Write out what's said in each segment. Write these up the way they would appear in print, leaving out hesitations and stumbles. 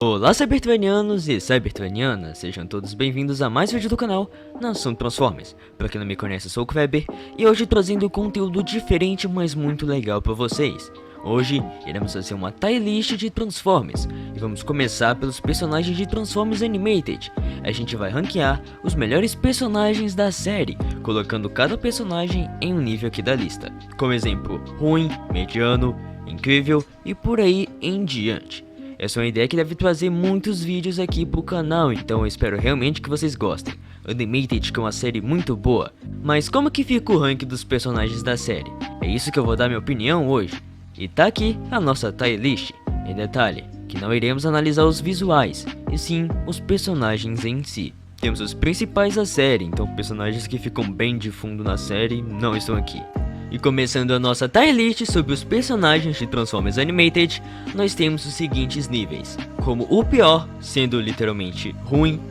Olá, cybertranianos e cybertranianas, sejam todos bem-vindos a mais um vídeo do canal Nação Transformers. Pra quem não me conhece, eu sou o Kleber e hoje trazendo conteúdo diferente, mas muito legal pra vocês. Hoje iremos fazer uma tier list de Transformers e vamos começar pelos personagens de Transformers Animated. A gente vai ranquear os melhores personagens da série, colocando cada personagem em um nível aqui da lista, como exemplo, ruim, mediano, incrível e por aí em diante. Essa é uma ideia que deve trazer muitos vídeos aqui pro canal, então eu espero realmente que vocês gostem. Animated, que é uma série muito boa, mas como que fica o ranking dos personagens da série? É isso que eu vou dar minha opinião hoje. E tá aqui a nossa tier list. Em detalhe, que não iremos analisar os visuais, e sim os personagens em si. Temos os principais da série, então personagens que ficam bem de fundo na série não estão aqui. E começando a nossa tier list sobre os personagens de Transformers Animated, nós temos os seguintes níveis, como o pior, sendo literalmente ruim,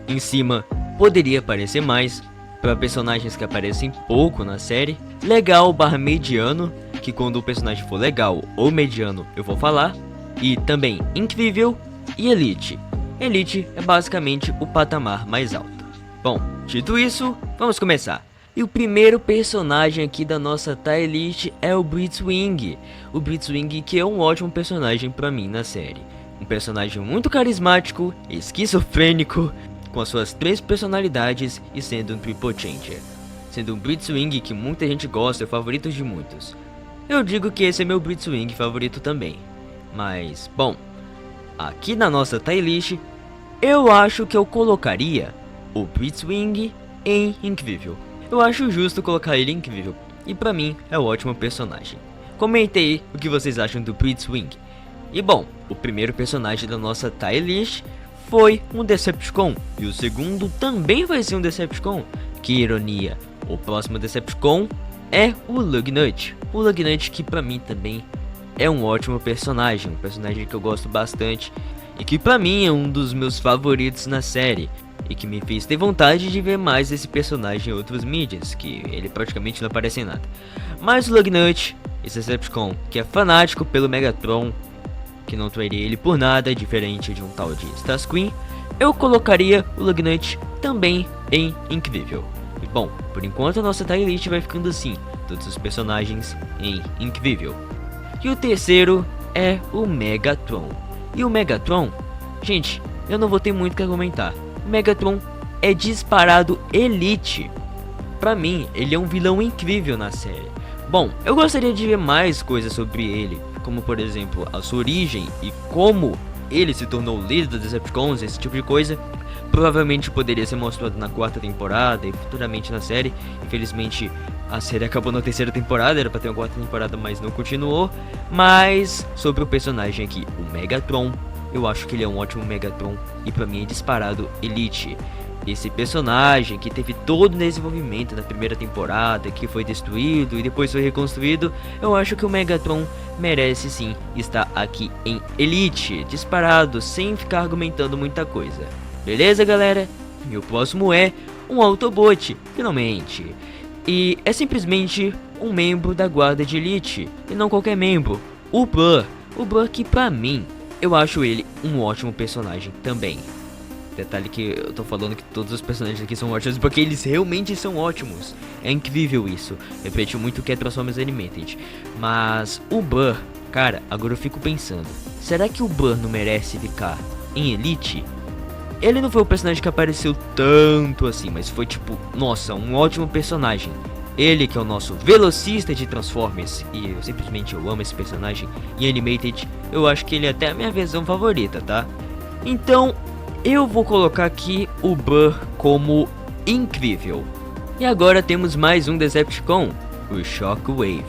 em cima poderia aparecer mais, para personagens que aparecem pouco na série, legal barra mediano, que quando o personagem for legal ou mediano eu vou falar, e também incrível e elite. Elite é basicamente o patamar mais alto. Bom, dito isso, vamos começar. E o primeiro personagem aqui da nossa tier list é o Blitzwing. O Blitzwing, que é um ótimo personagem pra mim na série. Um personagem muito carismático, esquizofrênico, com as suas 3 personalidades e sendo um Triple Changer. Sendo um Blitzwing que muita gente gosta, é o favorito de muitos. Eu digo que esse é meu Blitzwing favorito também. Mas, bom, aqui na nossa tier list, eu acho que eu colocaria o Blitzwing em incrível. Eu acho justo colocar ele incrível, e pra mim é um ótimo personagem. Comentei aí o que vocês acham do Blitzwing. E bom, o primeiro personagem da nossa tier list foi um Decepticon, e o segundo também vai ser um Decepticon. Que ironia, o próximo Decepticon é o Lugnut. O Lugnut, que pra mim também é um ótimo personagem, um personagem que eu gosto bastante, e que pra mim é um dos meus favoritos na série. E que me fez ter vontade de ver mais esse personagem em outros mídias, que ele praticamente não aparece em nada. Mas o Lugnut, esse Decepticon que é fanático pelo Megatron, que não traria ele por nada, diferente de um tal de Starscream, eu colocaria o Lugnut também em incrível. E bom, por enquanto a nossa tier list vai ficando assim, todos os personagens em incrível. E o terceiro é o Megatron. E o Megatron, gente, eu não vou ter muito o que argumentar. O Megatron é disparado elite. Pra mim, ele é um vilão incrível na série. Bom, eu gostaria de ver mais coisas sobre ele, como por exemplo, a sua origem e como ele se tornou o líder dos Decepticons, esse tipo de coisa. Provavelmente poderia ser mostrado na 4ª temporada e futuramente na série. Infelizmente, a série acabou na 3ª temporada, era pra ter uma 4ª temporada, mas não continuou. Mas, sobre o personagem aqui, o Megatron, eu acho que ele é um ótimo Megatron e pra mim é disparado elite. Esse personagem que teve todo o desenvolvimento na 1ª temporada, que foi destruído e depois foi reconstruído, eu acho que o Megatron merece sim estar aqui em elite, disparado, sem ficar argumentando muita coisa. Beleza, galera? E o próximo é um Autobot, finalmente. E é simplesmente um membro da guarda de elite, e não qualquer membro, o Blur. O Blur que pra mim, eu acho ele um ótimo personagem também. Detalhe que eu tô falando que todos os personagens aqui são ótimos porque eles realmente são ótimos. É incrível isso. Repete muito o que é Transformers Animated. Mas o Blur, cara, agora eu fico pensando, será que o Blur não merece ficar em Elite? Ele não foi o personagem que apareceu tanto assim, mas foi tipo, nossa, um ótimo personagem. Ele que é o nosso velocista de Transformers, e eu simplesmente amo esse personagem. Em Animated, eu acho que ele é até a minha versão favorita, tá? Então, eu vou colocar aqui o Blur como incrível. E agora temos mais um Decepticon, o Shockwave.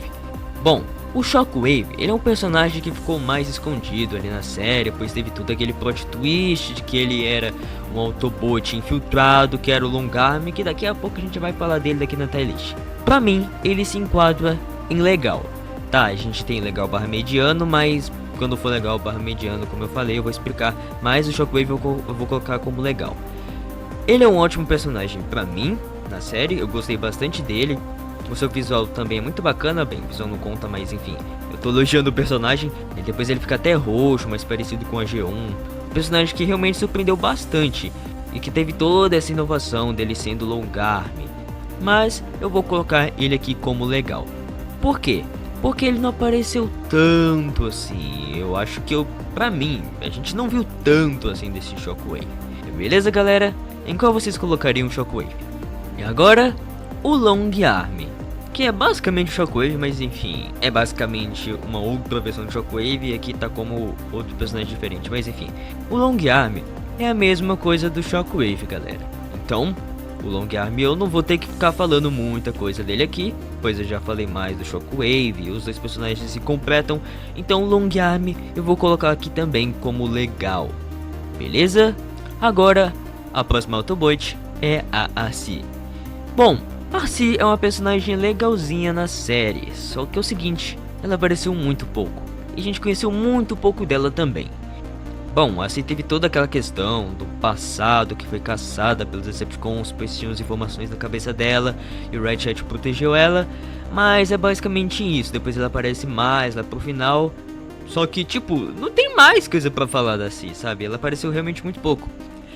Bom, o Shockwave, ele é um personagem que ficou mais escondido ali na série, pois teve todo aquele plot twist de que ele era um Autobot infiltrado, que era o Longarm, que daqui a pouco a gente vai falar dele daqui na tier list. Pra mim, ele se enquadra em legal. Tá, a gente tem legal barra mediano, mas quando for legal barra mediano, como eu falei, eu vou explicar. Mas o Shockwave eu vou colocar como legal. Ele é um ótimo personagem pra mim, na série, eu gostei bastante dele. O seu visual também é muito bacana, bem, o visual não conta, mas enfim, eu tô elogiando o personagem. E depois ele fica até roxo, mais parecido com a G1. Um personagem que realmente surpreendeu bastante e que teve toda essa inovação dele sendo longarme. Mas eu vou colocar ele aqui como legal. Por quê? Porque ele não apareceu tanto assim. Eu acho que pra mim, a gente não viu tanto assim desse Shockwave. Beleza, galera? Em qual vocês colocariam o Shockwave? E agora, o Long Arm, que é basicamente o Shockwave, mas enfim, é basicamente uma outra versão do Shockwave e aqui tá como outro personagem diferente, mas enfim. O Long Arm é a mesma coisa do Shockwave, galera. Então, o Long Arm eu não vou ter que ficar falando muita coisa dele aqui, pois eu já falei mais do Shockwave e os dois personagens se completam. Então o Long Arm eu vou colocar aqui também como legal. Beleza? Agora, a próxima Autobot é a Arcee. Bom, a Arcee é uma personagem legalzinha na série, só que é o seguinte, ela apareceu muito pouco, e a gente conheceu muito pouco dela também. Bom, a Arcee teve toda aquela questão do passado que foi caçada pelos Decepticons, pois tinham as informações na cabeça dela, e o Red Hat protegeu ela, mas é basicamente isso, depois ela aparece mais lá pro final. Só que, tipo, não tem mais coisa pra falar da Arcee, sabe? Ela apareceu realmente muito pouco.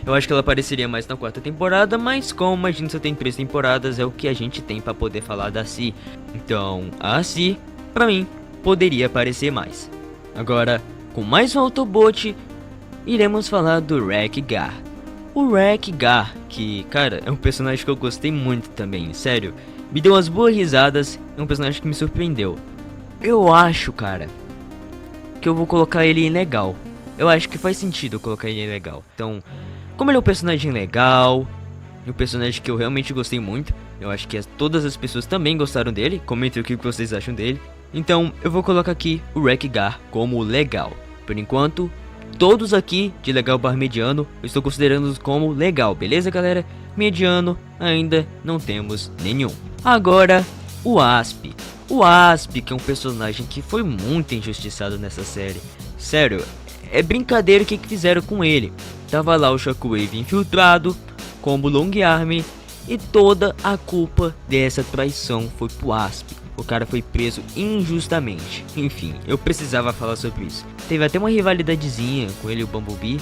Eu acho que ela apareceria mais na quarta temporada, mas como a gente só tem 3 temporadas, é o que a gente tem pra poder falar da Arcee. Então, a Arcee, pra mim, poderia aparecer mais. Agora, com mais um Autobot, iremos falar do Wreck-Gar. O Wreck-Gar, que, cara, é um personagem que eu gostei muito também, sério. Me deu umas boas risadas, é um personagem que me surpreendeu. Eu acho, cara, que eu vou colocar ele em legal. Eu acho que faz sentido eu colocar ele em legal. Então, como ele é um personagem legal, um personagem que eu realmente gostei muito, eu acho que todas as pessoas também gostaram dele. Comentem o que vocês acham dele. Então, eu vou colocar aqui o Wreck-Gar como legal. Por enquanto, todos aqui de legal barra mediano, eu estou considerando como legal, beleza, galera? Mediano, ainda não temos nenhum. Agora, o Asp. O Asp, que é um personagem que foi muito injustiçado nessa série. Sério, é brincadeira o que fizeram com ele. Tava lá o Shockwave infiltrado, como Long Arm, e toda a culpa dessa traição foi pro Asp. O cara foi preso injustamente. Enfim, eu precisava falar sobre isso. Teve até uma rivalidadezinha com ele e o Bumblebee.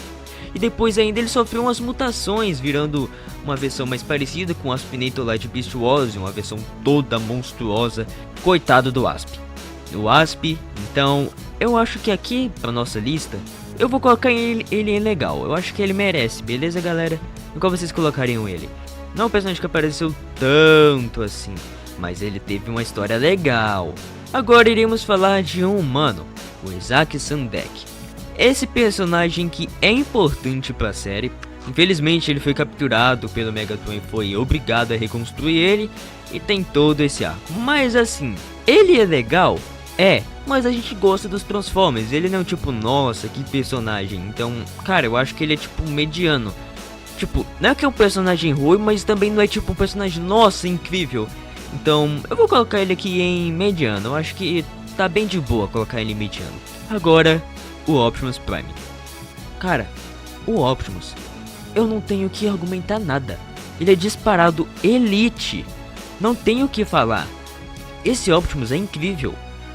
E depois ainda ele sofreu umas mutações, virando uma versão mais parecida com o Aspinator lá de Beast Wars, uma versão toda monstruosa. Coitado do Asp. O Asp, então, eu acho que aqui, pra nossa lista, eu vou colocar ele em legal. Eu acho que ele merece, beleza, galera? E qual vocês colocariam ele? Não é um personagem que apareceu tanto assim, mas ele teve uma história legal. Agora iremos falar de um humano, o Isaac Sandek. Esse personagem que é importante pra série. Infelizmente ele foi capturado pelo Megatron e foi obrigado a reconstruir ele. E tem todo esse arco. Mas assim, ele é legal? É, mas a gente gosta dos Transformers. Ele não é tipo, nossa, que personagem. Então, cara, eu acho que ele é tipo mediano. Tipo, não é que é um personagem ruim, mas também não é tipo um personagem, nossa, incrível. Então, eu vou colocar ele aqui em mediano. Eu acho que tá bem de boa colocar ele em mediano. Agora, o Optimus Prime. Cara, o Optimus, eu não tenho que argumentar nada. Ele é disparado elite. Não tenho o que falar. Esse Optimus é incrível.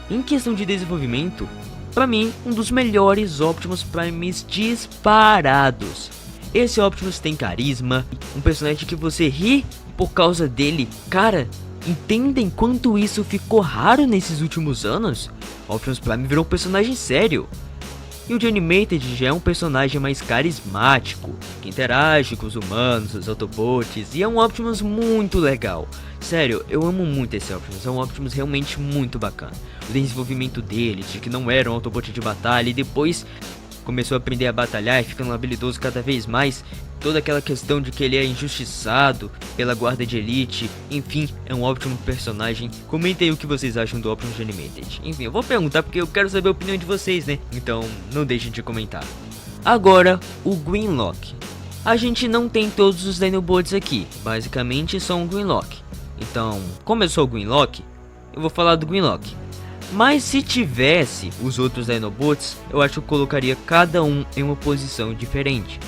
Em questão de desenvolvimento, pra mim, um dos melhores Optimus Primes disparados. Esse Optimus tem carisma, um personagem que você ri por causa dele. Cara, entendem quanto isso ficou raro nesses últimos anos? Optimus Prime virou um personagem sério. E o de Animated já é um personagem mais carismático, que interage com os humanos, os Autobots, e é um Optimus muito legal. Sério, eu amo muito esse Optimus, é um Optimus realmente muito bacana. O desenvolvimento dele, de que não era um Autobot de batalha, e depois começou a aprender a batalhar e ficando habilidoso cada vez mais. Toda aquela questão de que ele é injustiçado pela guarda de elite. Enfim, é um ótimo personagem. Comentem o que vocês acham do Optimus Animated. Enfim, eu vou perguntar porque eu quero saber a opinião de vocês, né? Então, não deixem de comentar. Agora, o Grimlock. A gente não tem todos os Dinobots aqui. Basicamente, só um Grimlock. Então, como eu sou o Grimlock, eu vou falar do Grimlock. Mas se tivesse os outros Dinobots, eu acho que eu colocaria cada um em uma posição diferente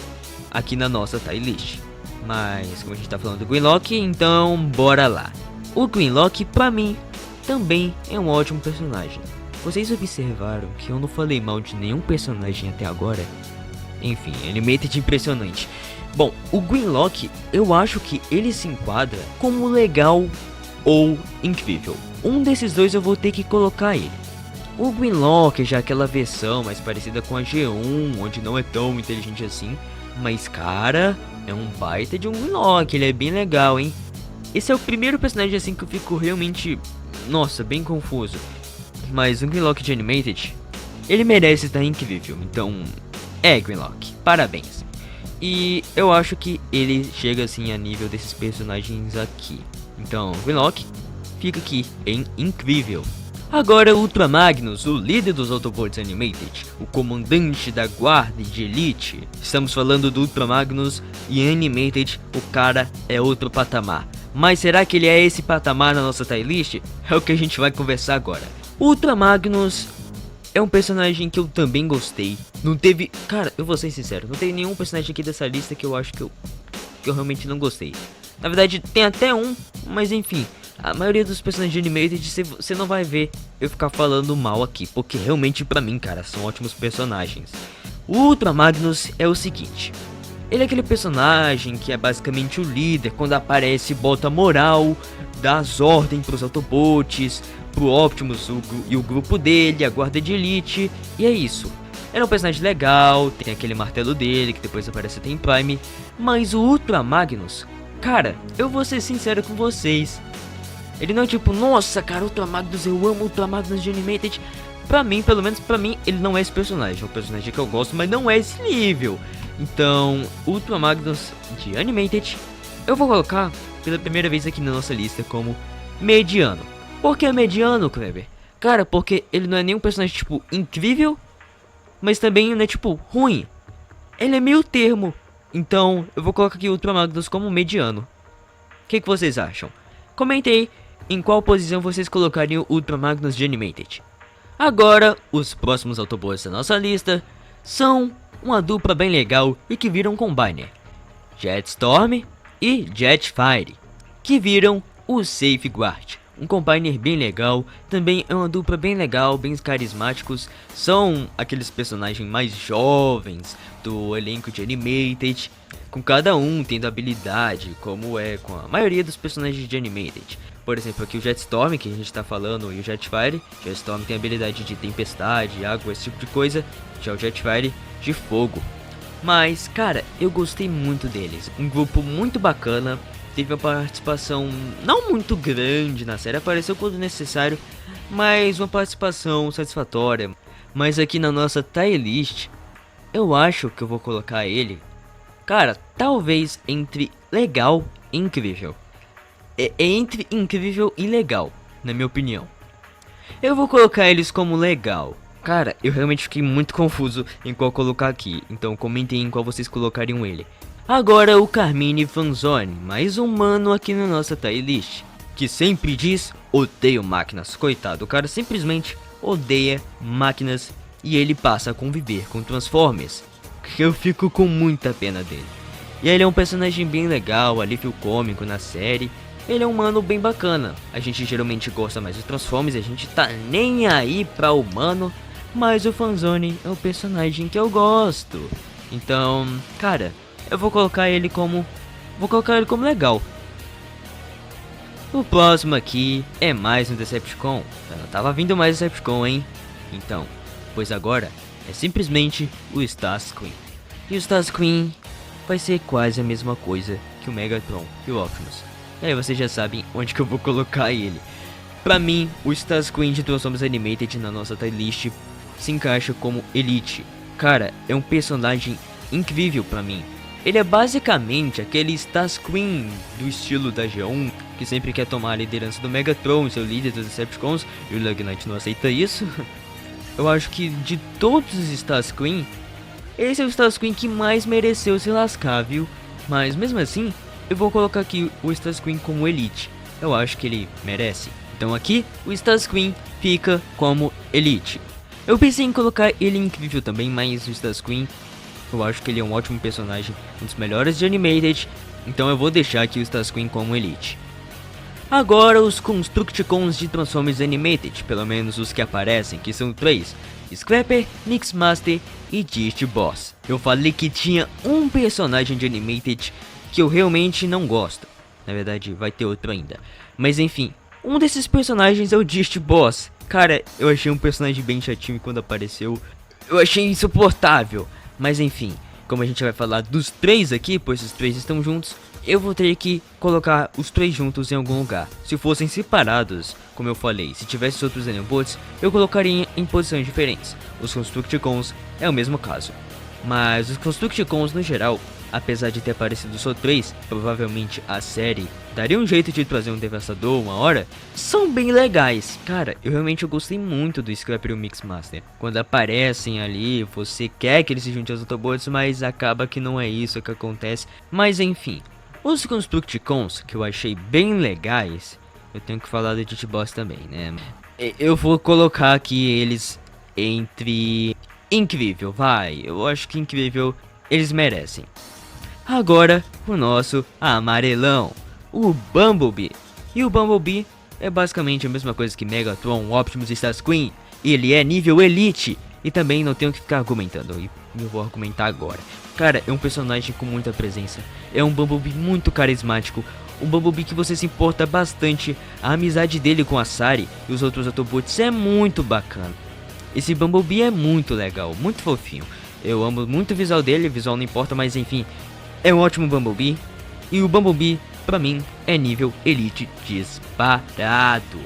aqui na nossa tier list. Mas como a gente tá falando do Grimlock, então bora lá. O Grimlock pra mim também é um ótimo personagem. Vocês observaram que eu não falei mal de nenhum personagem até agora? Enfim, Animated impressionante. Bom, o Grimlock, eu acho que ele se enquadra como legal ou incrível. Um desses dois eu vou ter que colocar ele. O Grimlock já é aquela versão mais parecida com a G1, onde não é tão inteligente assim. Mas cara, é um baita de um Grimlock, ele é bem legal, hein. Esse é o primeiro personagem assim que eu fico realmente, nossa, bem confuso. Mas o Grimlock de Animated, ele merece estar incrível, então Grimlock, parabéns. E eu acho que ele chega assim a nível desses personagens aqui. Então, Grimlock fica aqui em incrível. Agora Ultra Magnus, o líder dos Autobots Animated, o comandante da guarda de elite. Estamos falando do Ultra Magnus e Animated, o cara é outro patamar. Mas será que ele é esse patamar na nossa tier list? É o que a gente vai conversar agora. Ultra Magnus é um personagem que eu também gostei. Não teve... Cara, eu vou ser sincero, não tem nenhum personagem aqui dessa lista que eu acho que eu realmente não gostei. Na verdade, tem até um, mas enfim. A maioria dos personagens de Animated você não vai ver eu ficar falando mal aqui, porque realmente pra mim, cara, são ótimos personagens. O Ultra Magnus é o seguinte. Ele é aquele personagem que é basicamente o líder, quando aparece bota moral, dá as ordens pros Autobots, pro Optimus e o grupo dele, a guarda de elite, e é isso. Ele é um personagem legal, tem aquele martelo dele que depois aparece até em Prime, mas o Ultra Magnus, cara, eu vou ser sincero com vocês. Ele não é tipo, nossa cara, Ultra Magnus, eu amo Ultra Magnus de Animated. Pra mim, pelo menos pra mim, ele não é esse personagem. É um personagem que eu gosto, mas não é esse nível. Então, Ultra Magnus de Animated, eu vou colocar pela primeira vez aqui na nossa lista como mediano. Por que mediano, Kleber? Cara, porque ele não é nenhum personagem tipo incrível, mas também não é tipo ruim. Ele é meio termo. Então, eu vou colocar aqui o Ultra Magnus como mediano. O que vocês acham? Comentei em qual posição vocês colocariam o Ultra Magnus de Animated. Agora, os próximos Autobots da nossa lista são uma dupla bem legal e que viram Combiner. Jetstorm e Jetfire, que viram o Safeguard. Um Combiner bem legal, também é uma dupla bem legal, bem carismáticos. São aqueles personagens mais jovens do elenco de Animated, com cada um tendo habilidade, como é com a maioria dos personagens de Animated. Por exemplo, aqui o Jetstorm, que a gente tá falando, e o Jetfire. Jetstorm tem habilidade de tempestade, água, esse tipo de coisa. Já o Jetfire, de fogo. Mas, cara, eu gostei muito deles. Um grupo muito bacana. Teve uma participação não muito grande na série, apareceu quando necessário, mas uma participação satisfatória. Mas aqui na nossa tier list, eu acho que eu vou colocar ele, cara, talvez entre legal e incrível. É entre incrível e legal, na minha opinião. Eu vou colocar eles como legal. Cara, eu realmente fiquei muito confuso em qual colocar aqui, então comentem em qual vocês colocariam ele. Agora o Carmine Fanzone, mais um mano aqui na nossa tier list, que sempre diz, odeio máquinas. Coitado, o cara simplesmente odeia máquinas e ele passa a conviver com Transformers. Eu fico com muita pena dele. E ele é um personagem bem legal, alívio cômico na série. Ele é um mano bem bacana. A gente geralmente gosta mais dos Transformers, a gente tá nem aí pra humano. Mas o Fanzone é o personagem que eu gosto. Então, cara, eu vou colocar ele como legal. O próximo aqui é mais um Decepticon. Eu não tava vindo mais Decepticon, hein? Então, pois agora é simplesmente o Starscream. E o Starscream vai ser quase a mesma coisa que o Megatron e o Optimus. E aí vocês já sabem onde que eu vou colocar ele. Pra mim, o Starscream de Transformers Animated na nossa tier list se encaixa como Elite. Cara, é um personagem incrível pra mim. Ele é basicamente aquele Starscream do estilo da G1, que sempre quer tomar a liderança do Megatron, seu líder dos Decepticons, e o Lugnite não aceita isso. Eu acho que de todos os Starscream, esse é o Starscream que mais mereceu se lascar, viu? Mas mesmo assim, eu vou colocar aqui o Starscream como Elite. Eu acho que ele merece. Então aqui, o Starscream fica como Elite. Eu pensei em colocar ele incrível também, mas o Starscream, eu acho que ele é um ótimo personagem, um dos melhores de Animated, então eu vou deixar aqui o Starscream como Elite. Agora os Constructicons de Transformers Animated, pelo menos os que aparecem, que são 3, Scrapper, Nixmaster e Dist Boss. Eu falei que tinha um personagem de Animated que eu realmente não gosto. Na verdade, vai ter outro ainda. Mas enfim, um desses personagens é o Dist Boss. Cara, eu achei um personagem bem chatinho quando apareceu. Eu achei insuportável. Mas enfim, como a gente vai falar dos três aqui, pois os três estão juntos, eu vou ter que colocar os três juntos em algum lugar. Se fossem separados, como eu falei, se tivesse outros Nanobots, eu colocaria em posições diferentes. Os Constructicons é o mesmo caso. Mas os Constructicons no geral, apesar de ter aparecido só 3, provavelmente a série daria um jeito de trazer um Devastador uma hora, são bem legais. Cara, eu realmente gostei muito do Scrapper e o Mixmaster. Quando aparecem ali, você quer que eles se juntem aos Autobots, mas acaba que não é isso que acontece. Mas enfim, os Constructicons, que eu achei bem legais, eu tenho que falar do Dist Boss também, né? Eu vou colocar aqui eles entre incrível, vai. Eu acho que incrível eles merecem. Agora, o nosso amarelão, o Bumblebee. E o Bumblebee é basicamente a mesma coisa que Megatron, Optimus e Starscream. Ele é nível Elite. E também não tenho que ficar argumentando, e eu vou argumentar agora. Cara, é um personagem com muita presença. É um Bumblebee muito carismático. Um Bumblebee que você se importa bastante. A amizade dele com a Sari e os outros Autobots é muito bacana. Esse Bumblebee é muito legal, muito fofinho. Eu amo muito o visual dele, visual não importa, mas enfim, é um ótimo Bumblebee. E o Bumblebee, pra mim, é nível Elite disparado.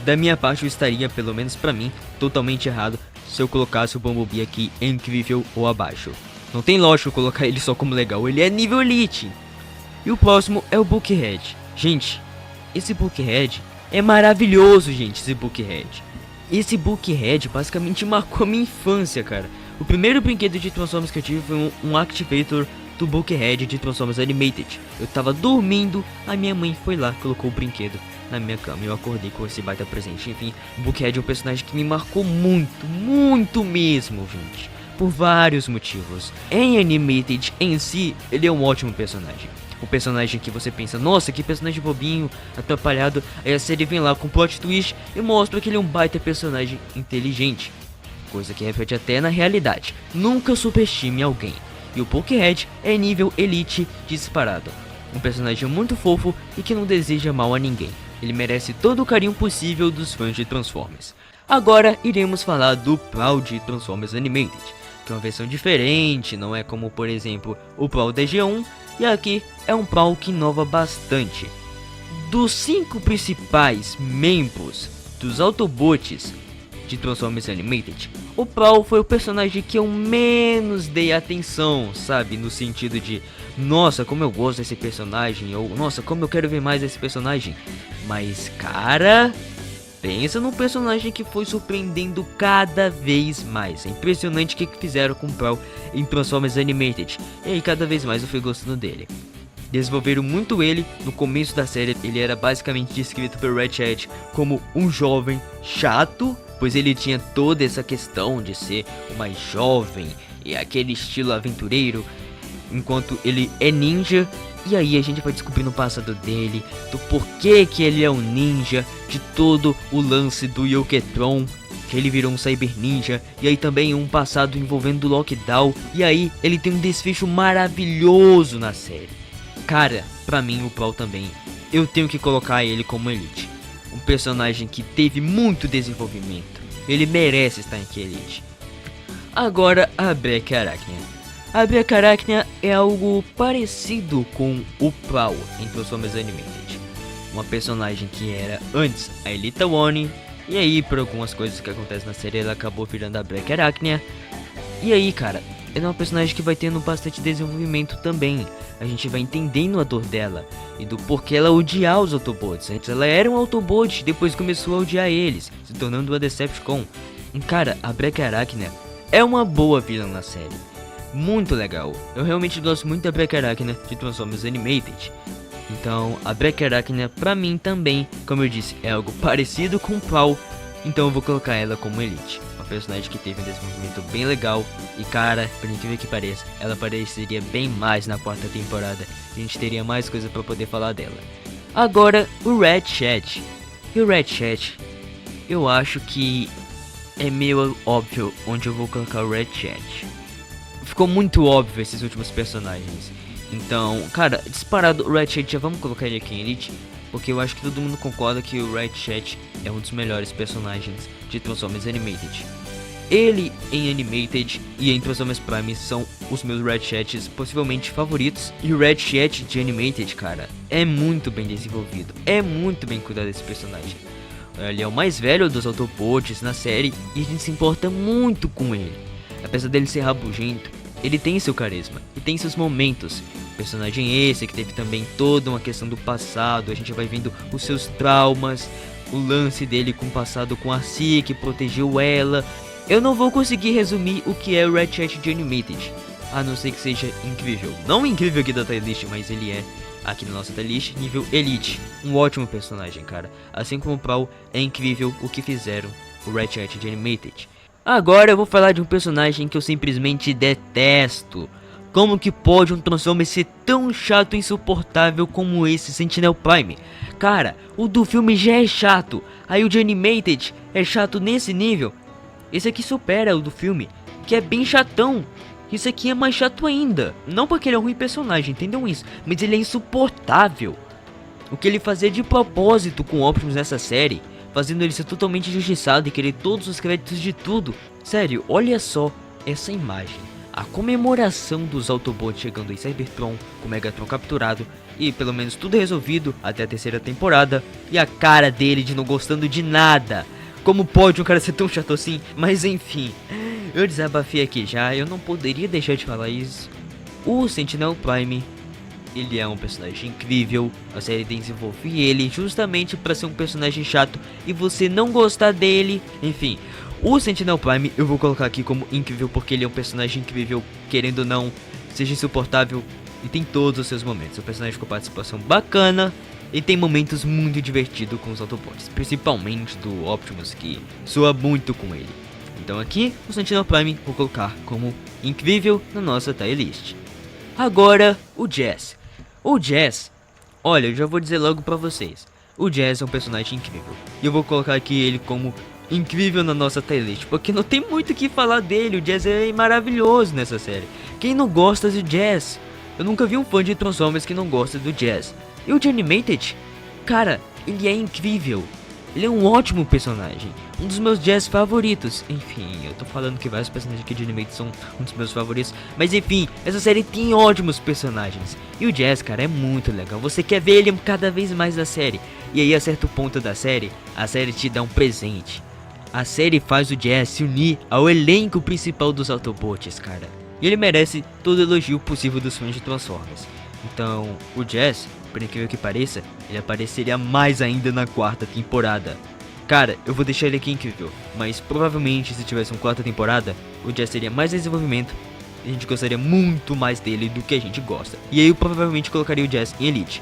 Da minha parte, eu estaria, pelo menos pra mim, totalmente errado se eu colocasse o Bumblebee aqui em incrível ou abaixo. Não tem lógica eu colocar ele só como legal, ele é nível Elite. E o próximo é o Buckethead. Gente, esse Buckethead é maravilhoso, gente, esse Buckethead. Esse Buckethead basicamente marcou a minha infância, cara. O primeiro brinquedo de Transformers que eu tive foi um Activator do Buckethead de Transformers Animated. Eu tava dormindo, a minha mãe foi lá, colocou o brinquedo na minha cama e eu acordei com esse baita presente. Enfim, o Buckethead é um personagem que me marcou muito, muito mesmo, gente. Por vários motivos. Em Animated em si, ele é um ótimo personagem. Um personagem que você pensa, nossa, que personagem bobinho, atrapalhado. Aí a série vem lá com plot twist e mostra que ele é um baita personagem inteligente. Coisa que reflete até na realidade. Nunca subestime alguém. E o Buckethead é nível Elite disparado. Um personagem muito fofo e que não deseja mal a ninguém. Ele merece todo o carinho possível dos fãs de Transformers. Agora iremos falar do Prowl de Transformers Animated, que é uma versão diferente, não é como por exemplo o Prowl DG1. E aqui é um Prowl que inova bastante. Dos 5 principais membros dos Autobots de Transformers Animated, o Prowl foi o personagem que eu menos dei atenção, sabe? No sentido de, nossa, como eu gosto desse personagem, ou nossa, como eu quero ver mais esse personagem. Mas, cara, pensa num personagem que foi surpreendendo cada vez mais. É impressionante o que fizeram com o Prowl em Transformers Animated. E aí cada vez mais eu fui gostando dele. Desenvolveram muito ele. No começo da série ele era basicamente descrito pelo Red Chat como um jovem chato, pois ele tinha toda essa questão de ser o mais jovem e aquele estilo aventureiro, enquanto ele é ninja. E aí a gente vai descobrindo o passado dele, do porquê que ele é um ninja, de todo o lance do Yoketron, que ele virou um Cyber Ninja, e aí também um passado envolvendo o Lockdown, e aí ele tem um desfecho maravilhoso na série. Cara, pra mim o Prowl também, eu tenho que colocar ele como Elite. Um personagem que teve muito desenvolvimento, ele merece estar em Elite. Agora a Black Arachnia. A Black Arachnia é algo parecido com o Prowl em Transformers Animated. Uma personagem que era antes a Elita One, e aí por algumas coisas que acontecem na série ela acabou virando a Black Arachnia. E aí, cara, ela é uma personagem que vai tendo bastante desenvolvimento também. A gente vai entendendo a dor dela e do porquê ela odiar os Autobots. Antes ela era um Autobot, depois começou a odiar eles, se tornando uma Decepticon. E cara, a Black Arachnia é uma boa vilã na série. Muito legal. Eu realmente gosto muito da Black Arachnia de Transformers Animated. Então a Black Arachnia pra mim também, como eu disse, é algo parecido com o Prowl. Então eu vou colocar ela como Elite. Uma personagem que teve um desenvolvimento bem legal. E cara, por incrível que pareça, ela apareceria bem mais na 4ª temporada. A gente teria mais coisa pra poder falar dela. Agora o Red Chat. E o Red Chat, eu acho que é meio óbvio onde eu vou colocar o Red Chat. ficou muito óbvio esses últimos personagens. Então, cara, disparado o Ratchet, já vamos colocar ele aqui em Elite, porque eu acho que todo mundo concorda que o Ratchet é um dos melhores personagens de Transformers Animated. Ele em Animated e em Transformers Prime são os meus Ratchets possivelmente favoritos. E o Ratchet de Animated, cara, é muito bem desenvolvido, é muito bem cuidado desse personagem. Ele é o mais velho dos Autobots na série e a gente se importa muito com ele. Apesar dele ser rabugento, ele tem seu carisma e tem seus momentos. Personagem esse que teve também toda uma questão do passado, a gente vai vendo os seus traumas, o lance dele com o passado com a Cia que protegeu ela. Eu não vou conseguir resumir o que é o Ratchet de Animated, a não ser que seja incrível. Não incrível aqui da Playlist, mas ele é aqui na nossa playlist nível Elite. Um ótimo personagem, cara. Assim como o Prowl, é incrível o que fizeram o Ratchet de Animated. Agora eu vou falar de um personagem que eu simplesmente detesto. Como que pode um Transformer ser tão chato e insuportável como esse Sentinel Prime? Cara, o do filme já é chato, aí o de Animated é chato nesse nível. Esse aqui supera o do filme, que é bem chatão. Isso aqui é mais chato ainda. Não porque ele é um ruim personagem, entendam isso, mas ele é insuportável. O que ele fazia de propósito com Optimus nessa série, fazendo ele ser totalmente injustiçado e querer todos os créditos de tudo. Sério, olha só essa imagem. A comemoração dos Autobots chegando em Cybertron, com o Megatron capturado e pelo menos tudo resolvido até a terceira temporada. E a cara dele de não gostando de nada. Como pode um cara ser tão chato assim? Mas enfim, eu desabafei aqui já, eu não poderia deixar de falar isso. O Sentinel Prime, ele é um personagem incrível. A série desenvolveu ele justamente para ser um personagem chato e você não gostar dele. Enfim, o Sentinel Prime eu vou colocar aqui como incrível porque ele é um personagem incrível, querendo ou não, seja insuportável e tem todos os seus momentos. O personagem com participação bacana e tem momentos muito divertidos com os Autobots, principalmente do Optimus, que soa muito com ele. Então aqui, o Sentinel Prime vou colocar como incrível na nossa tier list. Agora, o Jazz. O Jazz, olha, eu já vou dizer logo pra vocês, o Jazz é um personagem incrível. E eu vou colocar aqui ele como incrível na nossa tier list, porque não tem muito o que falar dele, o Jazz é maravilhoso nessa série. Quem não gosta do Jazz? Eu nunca vi um fã de Transformers que não gosta do Jazz. E o de Animated, cara, ele é incrível. Ele é um ótimo personagem, um dos meus Jazz favoritos. Enfim, eu tô falando que vários personagens aqui de Animated são um dos meus favoritos, mas enfim, essa série tem ótimos personagens. E o Jazz, cara, é muito legal. Você quer ver ele cada vez mais na série. E aí, a certo ponto da série, a série te dá um presente. A série faz o Jazz se unir ao elenco principal dos Autobots, cara. E ele merece todo o elogio possível dos fãs de Transformers. Então, o Jazz, por incrível que pareça, ele apareceria mais ainda na quarta temporada. Cara, eu vou deixar ele aqui incrível, mas provavelmente se tivesse uma quarta temporada, o Jazz teria mais desenvolvimento e a gente gostaria muito mais dele do que a gente gosta. E aí eu provavelmente colocaria o Jazz em Elite.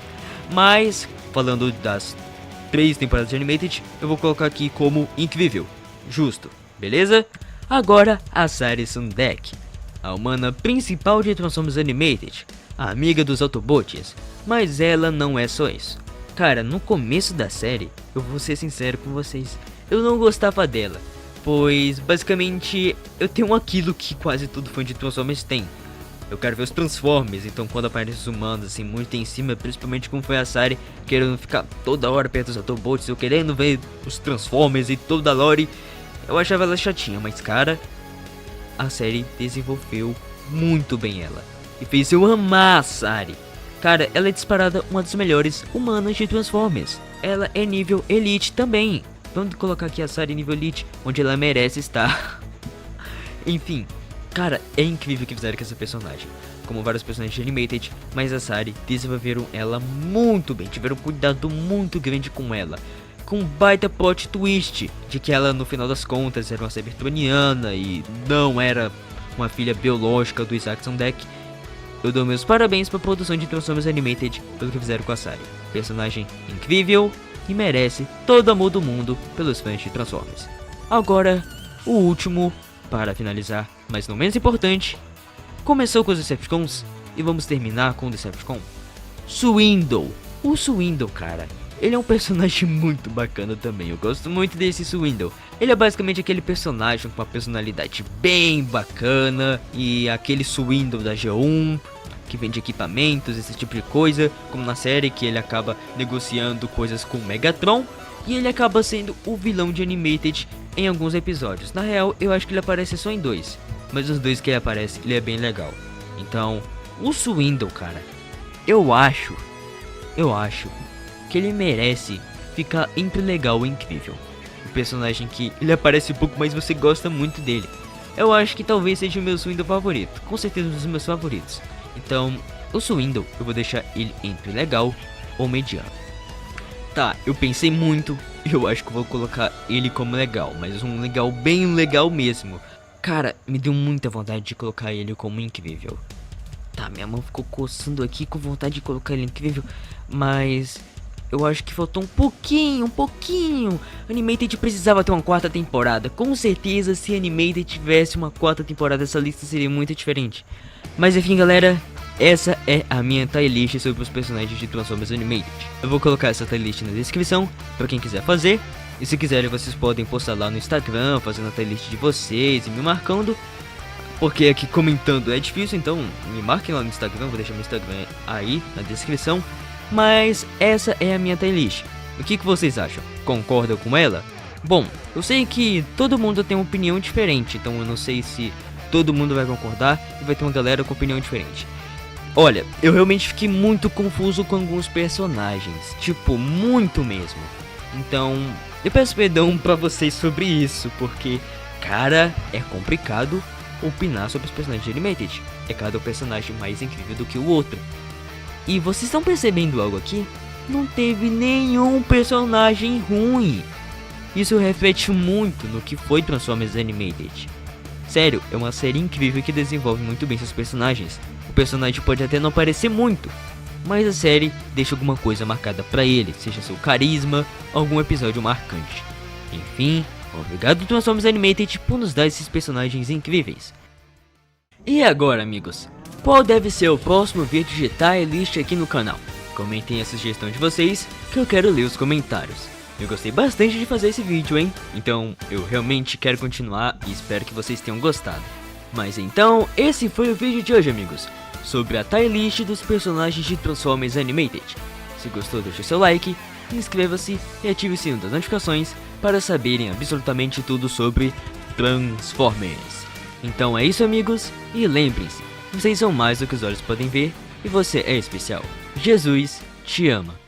Mas, falando das 3 temporadas de Animated, eu vou colocar aqui como incrível. Justo, beleza? Agora, a Sari Sundek, a humana principal de Transformers Animated, a amiga dos Autobots, mas ela não é só isso. Cara, no começo da série, eu vou ser sincero com vocês, eu não gostava dela, pois basicamente eu tenho aquilo que quase todo fã de Transformers tem. Eu quero ver os Transformers, então quando aparecem os humanos assim muito em cima, principalmente como foi a Sari, querendo ficar toda hora perto dos Autobots, eu querendo ver os Transformers e toda a lore, eu achava ela chatinha, mas cara, a série desenvolveu muito bem ela e fez eu amar a Sari. Cara, ela é disparada uma das melhores humanas de Transformers. Ela é nível Elite também. Vamos colocar aqui a Sari nível Elite, onde ela merece estar. Enfim, cara, é incrível o que fizeram com essa personagem. Como vários personagens de Animated, mas a Sari desenvolveram ela muito bem. Tiveram um cuidado muito grande com ela. Com um baita plot twist de que ela no final das contas era uma cybertroniana e não era uma filha biológica do Isaac Sundek. Eu dou meus parabéns para a produção de Transformers Animated pelo que fizeram com a Sari. Personagem incrível e merece todo amor do mundo pelos fãs de Transformers. Agora, o último, para finalizar, mas não menos importante, começou com os Decepticons e vamos terminar com o Decepticon Swindle. O Swindle, cara, ele é um personagem muito bacana também. Eu gosto muito desse Swindle. Ele é basicamente aquele personagem com uma personalidade bem bacana, e aquele Swindle da G1 que vende equipamentos, esse tipo de coisa, como na série, que ele acaba negociando coisas com o Megatron, e ele acaba sendo o vilão de Animated em alguns episódios. Na real, eu acho que ele aparece só em 2, mas os 2 que ele aparece, ele é bem legal. Então, o Swindle, cara, eu acho que ele merece ficar entre legal e incrível. Um personagem que ele aparece pouco, mas você gosta muito dele. Eu acho que talvez seja o meu Swindle favorito, com certeza um dos meus favoritos. Então, o Swindle, eu vou deixar ele entre legal ou mediano. Tá, eu pensei muito, eu acho que vou colocar ele como legal, mas um legal bem legal mesmo. Cara, me deu muita vontade de colocar ele como incrível. Tá, minha mão ficou coçando aqui com vontade de colocar ele incrível, mas eu acho que faltou um pouquinho. Animated precisava ter uma 4ª temporada. Com certeza, se Animated tivesse uma 4ª temporada, essa lista seria muito diferente. Mas enfim, galera, essa é a minha tier list sobre os personagens de Transformers Animated. Eu vou colocar essa tier list na descrição para quem quiser fazer. E se quiserem, vocês podem postar lá no Instagram, fazendo a tier list de vocês e me marcando. Porque aqui comentando é difícil, então me marquem lá no Instagram, vou deixar meu Instagram aí na descrição. Mas essa é a minha tier list. O que vocês acham? Concordam com ela? Bom, eu sei que todo mundo tem uma opinião diferente, então eu não sei se todo mundo vai concordar e vai ter uma galera com opinião diferente. Olha, eu realmente fiquei muito confuso com alguns personagens, tipo, muito mesmo. Então, eu peço perdão pra vocês sobre isso, porque, cara, é complicado opinar sobre os personagens de Animated. É cada personagem mais incrível do que o outro. E vocês estão percebendo algo aqui? Não teve nenhum personagem ruim. Isso reflete muito no que foi Transformers Animated. Sério, é uma série incrível que desenvolve muito bem seus personagens. O personagem pode até não aparecer muito, mas a série deixa alguma coisa marcada pra ele, seja seu carisma ou algum episódio marcante. Enfim, obrigado Transformers Animated por nos dar esses personagens incríveis. E agora, amigos, qual deve ser o próximo vídeo de tier list aqui no canal? Comentem a sugestão de vocês, que eu quero ler os comentários. Eu gostei bastante de fazer esse vídeo, hein? Então eu realmente quero continuar e espero que vocês tenham gostado. Mas então, esse foi o vídeo de hoje, amigos, sobre a tier list dos personagens de Transformers Animated. Se gostou, deixe seu like, inscreva-se e ative o sino das notificações para saberem absolutamente tudo sobre Transformers. Então é isso, amigos, e lembrem-se, vocês são mais do que os olhos podem ver e você é especial. Jesus te ama.